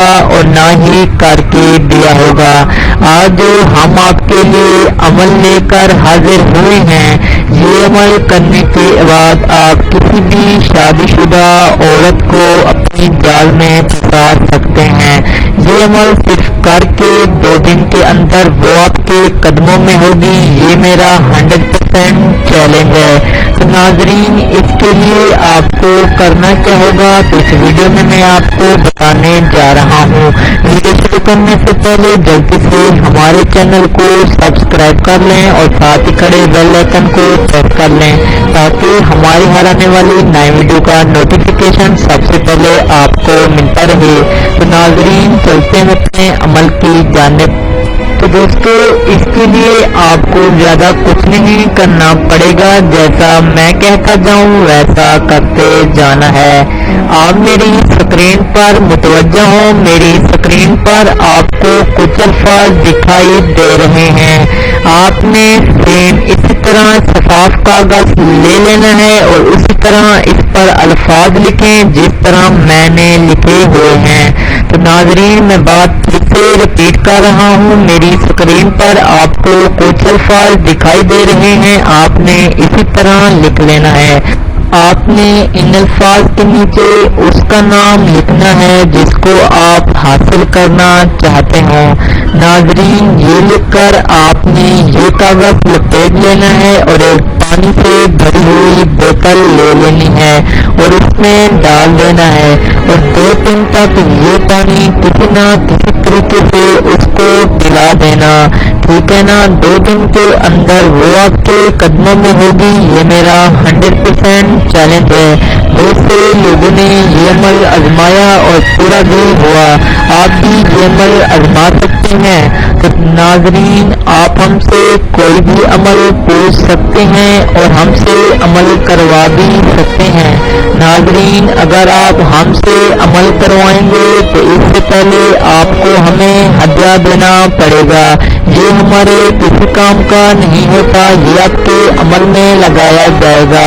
اور نہ ہی کر کے دیا ہوگا۔ آج جو ہم آپ کے لیے عمل لے کر حاضر ہوئے ہیں، یہ عمل کرنے کے بعد آپ کسی بھی شادی شدہ عورت کو اپنی جال میں پھنسا سکتے ہیں۔ یہ عمل صرف کر کے 2 دن کے اندر وہ آپ کے قدموں میں ہوگی، یہ میرا 100% چیلنج ہے۔ تو ناظرین، اس کے لیے آپ کو کرنا کیا ہوگا، تو اس ویڈیو میں میں آپ کو بتانے جا رہا ہوں۔ ویڈیو شروع کرنے سے پہلے جلدی سے ہمارے چینل کو سبسکرائب کر لیں اور ساتھ ہی کھڑے بیل آئکن کو پریس کر لیں تاکہ ہماری ہر آنے والی نئی ویڈیو کا نوٹیفیکیشن سب سے پہلے آپ کو ملتا رہے۔ تو ناظرین، چلتے ہیں اپنے عمل کی جانب۔ تو دوستو، اس کے لیے آپ کو زیادہ کچھ نہیں کرنا پڑے گا، جیسا میں کہتا جاؤں ویسا کرتے جانا ہے۔ آپ میری اسکرین پر متوجہ ہوں، میری اسکرین پر آپ کو کچھ الفاظ دکھائی دے رہے ہیں۔ آپ نے سیم اسی طرح شفاف کاغذ لے لینا ہے اور اسی طرح اس پر الفاظ لکھیں جس طرح میں نے لکھے ہوئے ہیں۔ تو ناظرین، میں بات پھر سے ریپیٹ کر رہا ہوں، میری اسکرین پر آپ کو کچھ الفاظ دکھائی دے رہے ہیں، آپ نے اسی طرح لکھ لینا ہے۔ آپ نے ان الفاظ کے نیچے اس کا نام لکھنا ہے جس کو آپ حاصل کرنا چاہتے ہوں۔ ناظرین، یہ لکھ کر آپ نے یہ کاغذ لپیٹ لینا ہے اور ایک پانی سے بھری ہوئی بوتل لے لینی ہے اور اس میں ڈال دینا ہے اور 2 دن تک یہ پانی کسی نہ کسی طریقے سے اس کو پلا دینا، ٹھیک ہے نا۔ 2 دن کے اندر وہ آپ کے قدموں میں ہوگی، یہ میرا 100% چیلنج ہے۔ بہت سے لوگوں نے یہ عمل آزمایا اور پورا بھی ہوا، آپ بھی یہ عمل آزما سکتے ہیں۔ تو ناظرین، آپ ہم سے کوئی بھی عمل پوچھ سکتے ہیں اور ہم سے عمل کروا بھی سکتے ہیں۔ ناظرین، اگر آپ ہم سے عمل کروائیں گے تو اس سے پہلے آپ کو ہمیں ہدیہ دینا پڑے گا، یہ ہمارے کسی کام کا نہیں ہوتا، یہ آپ کے عمل میں لگایا جائے گا۔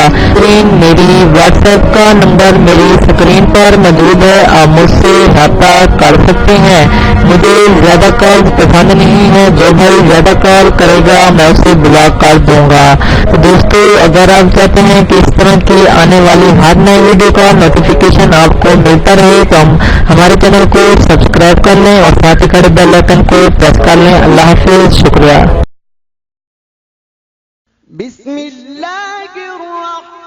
میری واٹس ایپ کا نمبر میری اسکرین پر موجود ہے، آپ مجھ سے رابطہ کر سکتے ہیں۔ مجھے زیادہ کال پسند نہیں ہے، جو بھائی زیادہ کال کرے گا میں اسے بلاک کر دوں گا۔ تو دوستو، اگر آپ چاہتے ہیں کہ اس طرح کی آنے والی ہر نئی ویڈیو کا نوٹیفیکیشن آپ کو ملتا رہے تو ہمارے چینل کو سبسکرائب کر لیں اور ساتھ ہی کھڑے بیل آئکن کو پریس کر لیں۔ اللہ حافظ، شکریہ۔ بسم اللہ الرحمن